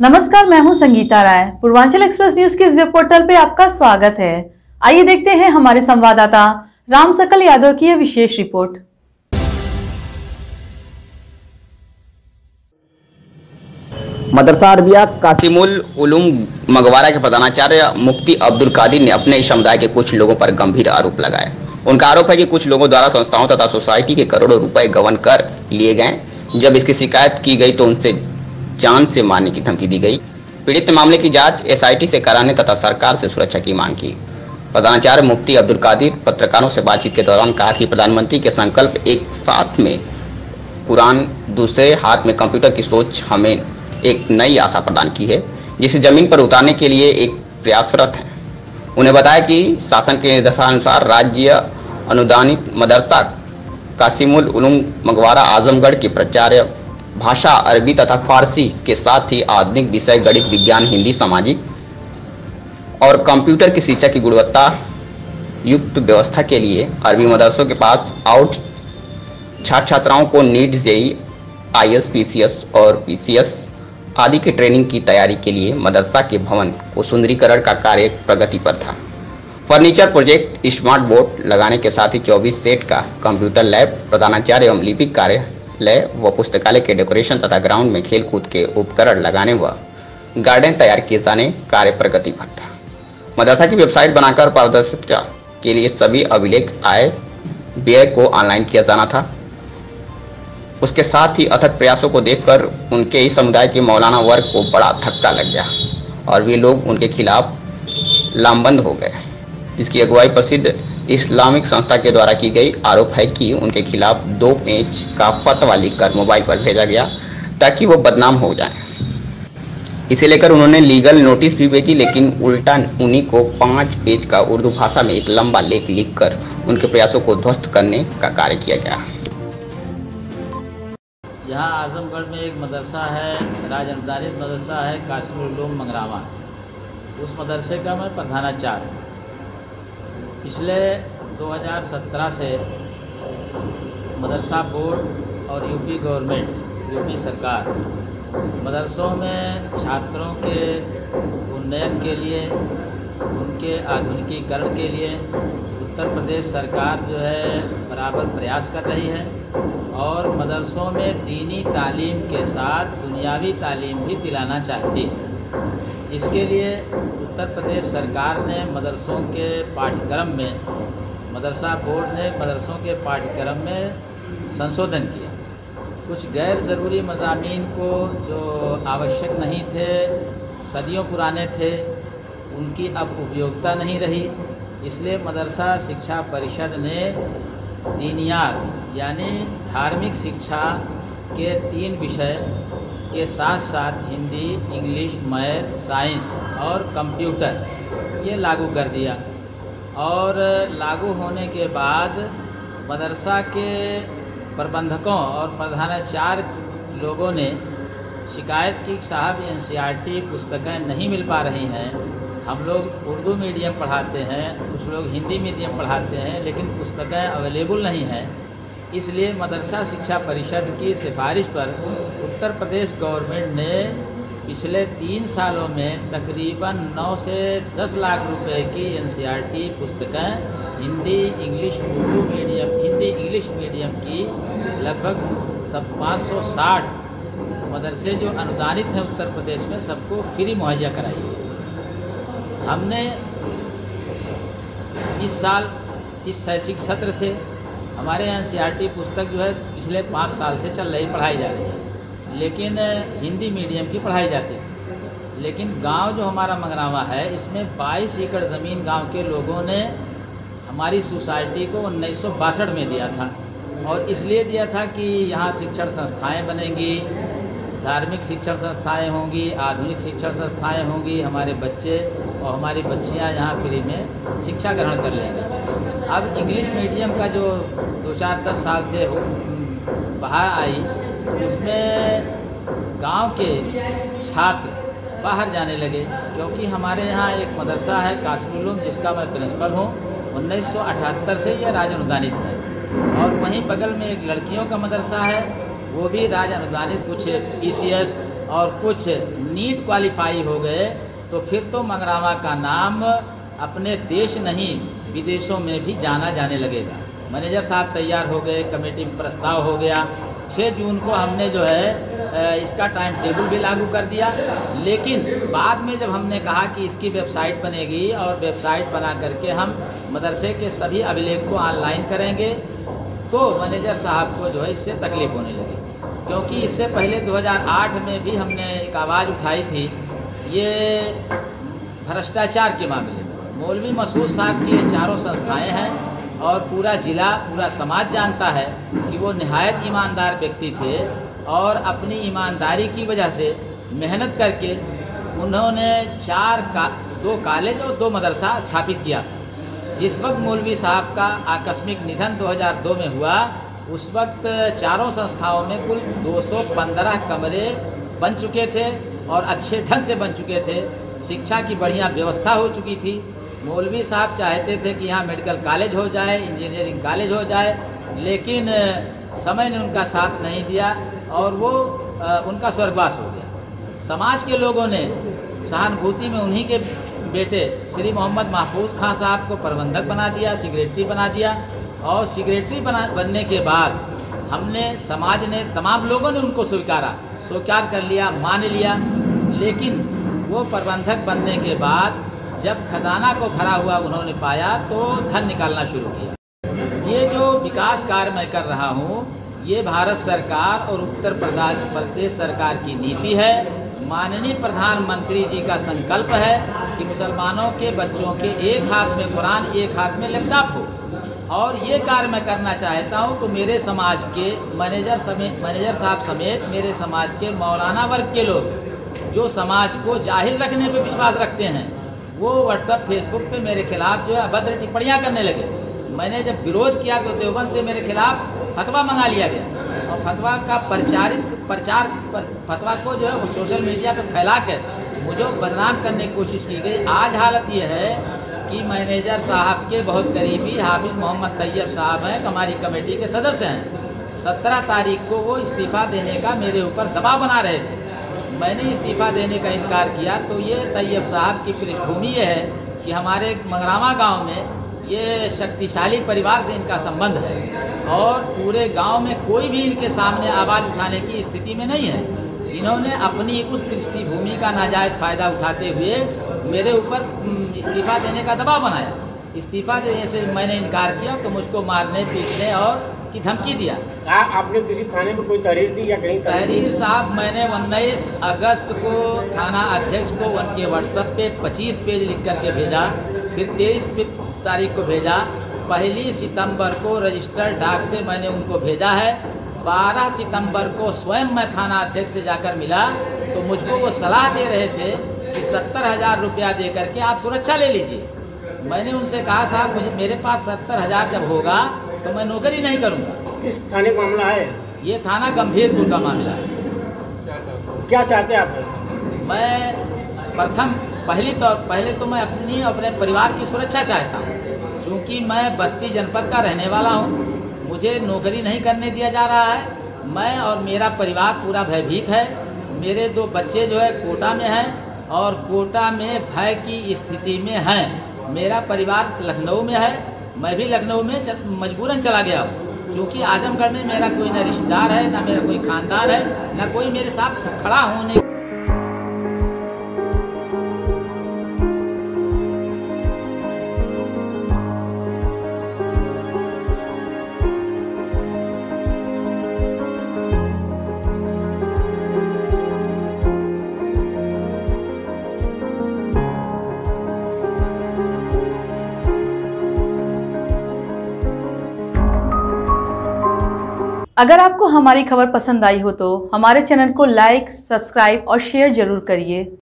नमस्कार, मैं हूं संगीता राय। पूर्वांचल एक्सप्रेस न्यूज के इस वेब पोर्टल पे आपका स्वागत है। आइए देखते हैं हमारे संवाददाता राम सकल यादव की यह विशेष रिपोर्ट। मदरसा अरबिया कासिमुल उलूम मगवारा के प्रधानाचार्य मुफ्ती अब्दुल कादिर ने अपने समुदाय के कुछ लोगों पर गंभीर आरोप लगाए। उनका आरोप है कि कुछ लोगों द्वारा संस्थाओं तथा सोसाइटी के करोड़ों रुपए गबन कर लिए गए। जब इसकी शिकायत की गई तो उनसे जान से मारने की धमकी दी गई। पीड़ित ने मामले की जांच एसआईटी से कराने तथा सरकार से सुरक्षा की मांग की। प्रधानाचार्य मुफ्ती अब्दुल कादिर पत्रकारों से बातचीत के दौरान कहा कि प्रधानमंत्री के संकल्प एक साथ में कुरान, दूसरे हाथ में कंप्यूटर की सोच हमें एक नई आशा प्रदान की है, जिसे जमीन पर उतारने के लिए एक प्रयासरत है। उन्हें बताया कि शासन के निर्देशानुसार राज्य अनुदानित मदरसा कासिमुल उलूम मगवारा आजमगढ़ के प्राचार्य भाषा अरबी तथा फारसी के साथ ही आधुनिक विषय गणित, विज्ञान, हिंदी, सामाजिक और कंप्यूटर की शिक्षा की गुणवत्ता युक्त व्यवस्था के लिए अरबी मदरसों के पास आउट छात्र छात्राओं को नीट, जेई, आईएएस, पीसीएस और पीसीएस आदि की ट्रेनिंग की तैयारी के लिए मदरसा के भवन को सुंदरीकरण का कार्य प्रगति पर था। फर्नीचर प्रोजेक्ट, स्मार्ट बोर्ड लगाने के साथ ही 24 सेट का कंप्यूटर लैब, प्रधानाचार्य एवं लिपिक कार्यालय व पुस्तकालय के डेकोरेशन तथा ग्राउंड में खेलकूद के उपकरण लगाने व गार्डन तैयार किए जाने कार्य प्रगति पर था। मदरसा की वेबसाइट बनाकर पारदर्शिता के लिए सभी अभिलेख, आय व्यय को ऑनलाइन किया जाना था। उसके साथ ही अथक प्रयासों को देखकर उनके ही समुदाय के मौलाना वर्ग को बड़ा धक्का लग गया और वे लोग उनके खिलाफ लामबंद हो गए, जिसकी अगुवाई प्रसिद्ध इस्लामिक संस्था के द्वारा की गई। आरोप है कि उनके खिलाफ 2 पेज का फतवा लिखकर मोबाइल पर भेजा गया ताकि वो बदनाम हो जाए। इसे लेकर उन्होंने लीगल नोटिस भी भेजी, लेकिन उल्टा उन्हीं को 5 पेज का उर्दू भाषा में एक लंबा लेख लिखकर उनके प्रयासों को ध्वस्त करने का कार्य किया गया। यहाँ आजमगढ़ में एक मदरसा है, राज अनुदानित मदरसा है कासिमुल उलूम मंगरावा। उस मदरसे का मैं प्रधानाचार्य। पिछले 2017 से मदरसा बोर्ड और यूपी गवर्नमेंट, यूपी सरकार मदरसों में छात्रों के उन्नयन के लिए, उनके आधुनिकीकरण के लिए उत्तर प्रदेश सरकार जो है बराबर प्रयास कर रही है और मदरसों में दीनी तालीम के साथ दुनियावी तालीम भी दिलाना चाहती है। इसके लिए उत्तर प्रदेश सरकार ने मदरसों के पाठ्यक्रम में, मदरसा बोर्ड ने मदरसों के पाठ्यक्रम में संशोधन किया। कुछ गैर ज़रूरी मज़ामीन को जो आवश्यक नहीं थे, सदियों पुराने थे, उनकी अब उपयोगिता नहीं रही। इसलिए मदरसा शिक्षा परिषद ने दीनियात यानी धार्मिक शिक्षा के 3 विषय के साथ साथ हिंदी, इंग्लिश, मैथ, साइंस और कंप्यूटर ये लागू कर दिया। और लागू होने के बाद मदरसा के प्रबंधकों और प्रधानाचार्य लोगों ने शिकायत की, साहब एनसीईआरटी पुस्तकें नहीं मिल पा रही हैं। हम लोग उर्दू मीडियम पढ़ाते हैं, कुछ लोग हिंदी मीडियम पढ़ाते हैं, लेकिन पुस्तकें अवेलेबल नहीं हैं। इसलिए मदरसा शिक्षा परिषद की सिफारिश पर उत्तर प्रदेश गवर्नमेंट ने पिछले 3 सालों में तकरीबन 9 से 10 लाख रुपए की एनसीईआरटी पुस्तकें Hindi, English, Urdu medium, Hindi, English medium की लगभग 560 मदरसे जो अनुदानित हैं उत्तर प्रदेश में, सबको फ्री मुहैया कराई है। हमने इस साल, इस शैक्षिक सत्र से हमारे यहाँ एनसीईआरटी पुस्तक जो है पिछले 5 साल से चल रही, पढ़ाई जा रही है, लेकिन हिंदी मीडियम की पढ़ाई जाती थी। लेकिन गांव जो हमारा मंगरावा है, इसमें 22 एकड़ ज़मीन गांव के लोगों ने हमारी सोसाइटी को 1962 में दिया था। और इसलिए दिया था कि यहाँ शिक्षण संस्थाएं बनेंगी, धार्मिक शिक्षण संस्थाएं होंगी, आधुनिक शिक्षण संस्थाएं होंगी, हमारे बच्चे और हमारी बच्चियाँ यहाँ फ्री में शिक्षा ग्रहण कर लेंगे। अब इंग्लिश मीडियम का जो 2-4-10 साल से बाहर आई, तो उसमें गांव के छात्र बाहर जाने लगे, क्योंकि हमारे यहाँ एक मदरसा है कासिमुल उलूम, जिसका मैं प्रिंसिपल हूँ। 1978 से यह राज अनुदानित है। और वहीं बगल में एक लड़कियों का मदरसा है, वो भी राज अनुदानित, कुछ पीसीएस और कुछ नीट क्वालिफाई हो गए तो फिर तो मंगरावा का नाम अपने देश नहीं विदेशों में भी जाना जाने लगेगा। मैनेजर साहब तैयार हो गए, कमेटी में प्रस्ताव हो गया। 6 जून को हमने जो है इसका टाइम टेबल भी लागू कर दिया, लेकिन बाद में जब हमने कहा कि इसकी वेबसाइट बनेगी और वेबसाइट बना करके हम मदरसे के सभी अभिलेख को ऑनलाइन करेंगे, तो मैनेजर साहब को जो है इससे तकलीफ़ होने लगी। क्योंकि इससे पहले 2008 में भी हमने एक आवाज़ उठाई थी ये भ्रष्टाचार के मामले में। मौलवी मसूद साहब की ये चारों संस्थाएं हैं और पूरा ज़िला, पूरा समाज जानता है कि वो निहायत ईमानदार व्यक्ति थे और अपनी ईमानदारी की वजह से मेहनत करके उन्होंने 2 कॉलेज और 2 मदरसा स्थापित किया था। जिस वक्त मौलवी साहब का आकस्मिक निधन 2002 में हुआ, उस वक्त चारों संस्थाओं में कुल 215 कमरे बन चुके थे और अच्छे ढंग से बन चुके थे। शिक्षा की बढ़िया व्यवस्था हो चुकी थी। मौलवी साहब चाहते थे कि यहाँ मेडिकल कॉलेज हो जाए, इंजीनियरिंग कॉलेज हो जाए, लेकिन समय ने उनका साथ नहीं दिया और वो उनका स्वर्गवास हो गया। समाज के लोगों ने सहानुभूति में उन्हीं के बेटे श्री मोहम्मद महफूज खां साहब को प्रबंधक बना दिया, सेक्रेटरी बना दिया और सेक्रेटरी बनने के बाद हमने, समाज ने, तमाम लोगों ने उनको स्वीकार कर लिया, मान लिया। लेकिन वो प्रबंधक बनने के बाद जब खजाना को भरा हुआ उन्होंने पाया तो धन निकालना शुरू किया। ये जो विकास कार्य मैं कर रहा हूँ ये भारत सरकार और उत्तर प्रदेश सरकार की नीति है। माननीय प्रधानमंत्री जी का संकल्प है कि मुसलमानों के बच्चों के एक हाथ में कुरान, एक हाथ में लैपटॉप हो, और ये कार्य मैं करना चाहता हूँ। तो मेरे समाज के मैनेजर साहब समेत मेरे समाज के मौलाना वर्ग के लोग जो समाज को जाहिल रखने पे विश्वास रखते हैं, वो व्हाट्सएप, फेसबुक पे मेरे खिलाफ जो है अभद्र टिप्पणियाँ करने लगे। मैंने जब विरोध किया तो देवबंद से मेरे खिलाफ फतवा मंगा लिया गया और फतवा का फतवा को जो है सोशल मीडिया पे फैला कर मुझे बदनाम करने की कोशिश की गई। आज हालत ये है कि मैनेजर साहब के बहुत करीबी हाफिज मोहम्मद तैयब साहब हैं, हमारी कमेटी के सदस्य हैं। 17 तारीख को वो इस्तीफ़ा देने का मेरे ऊपर दबाव बना रहे थे। मैंने इस्तीफ़ा देने का इनकार किया तो ये तैयब साहब की पृष्ठभूमि ये है कि हमारे मंगरावा गांव में ये शक्तिशाली परिवार से इनका संबंध है और पूरे गांव में कोई भी इनके सामने आवाज़ उठाने की स्थिति में नहीं है। इन्होंने अपनी उस पृष्ठभूमि का नाजायज़ फ़ायदा उठाते हुए मेरे ऊपर इस्तीफ़ा देने का दबाव बनाया। इस्तीफ़ा देने से मैंने इनकार किया तो मुझको मारने, पीटने और की धमकी दिया। आपने किसी थाने में कोई तहरीर दी या कहीं? तहरीर साहब मैंने 19 अगस्त को थाना अध्यक्ष को उनके व्हाट्सएप पे 25 पेज लिख करके भेजा, फिर 23 तारीख को भेजा, 1 सितंबर को रजिस्टर्ड डाक से मैंने उनको भेजा है। 12 सितंबर को स्वयं मैं थाना अध्यक्ष से जाकर मिला तो मुझको वो सलाह दे रहे थे कि 70,000 रुपया दे करके आप सुरक्षा ले लीजिए। मैंने उनसे कहा साहब मेरे पास 70,000 जब होगा तो मैं नौकरी नहीं करूँगा। किस थाने का मामला है? ये थाना गंभीरपुर का मामला है। क्या चाहते हैं आप? मैं पहले तो मैं अपने परिवार की सुरक्षा चाहता हूँ। चूँकि मैं बस्ती जनपद का रहने वाला हूँ, मुझे नौकरी नहीं करने दिया जा रहा है। मैं और मेरा परिवार पूरा भयभीत है। मेरे 2 बच्चे जो है कोटा में हैं और कोटा में भय की स्थिति में हैं। मेरा परिवार लखनऊ में है, मैं भी लखनऊ में मजबूरन चला गया हूँ। चूँकि आजमगढ़ में मेरा कोई न रिश्तेदार है, न मेरा कोई खानदान है, न कोई मेरे साथ खड़ा होने। अगर आपको हमारी खबर पसंद आई हो तो हमारे चैनल को लाइक, सब्सक्राइब और शेयर जरूर करिए।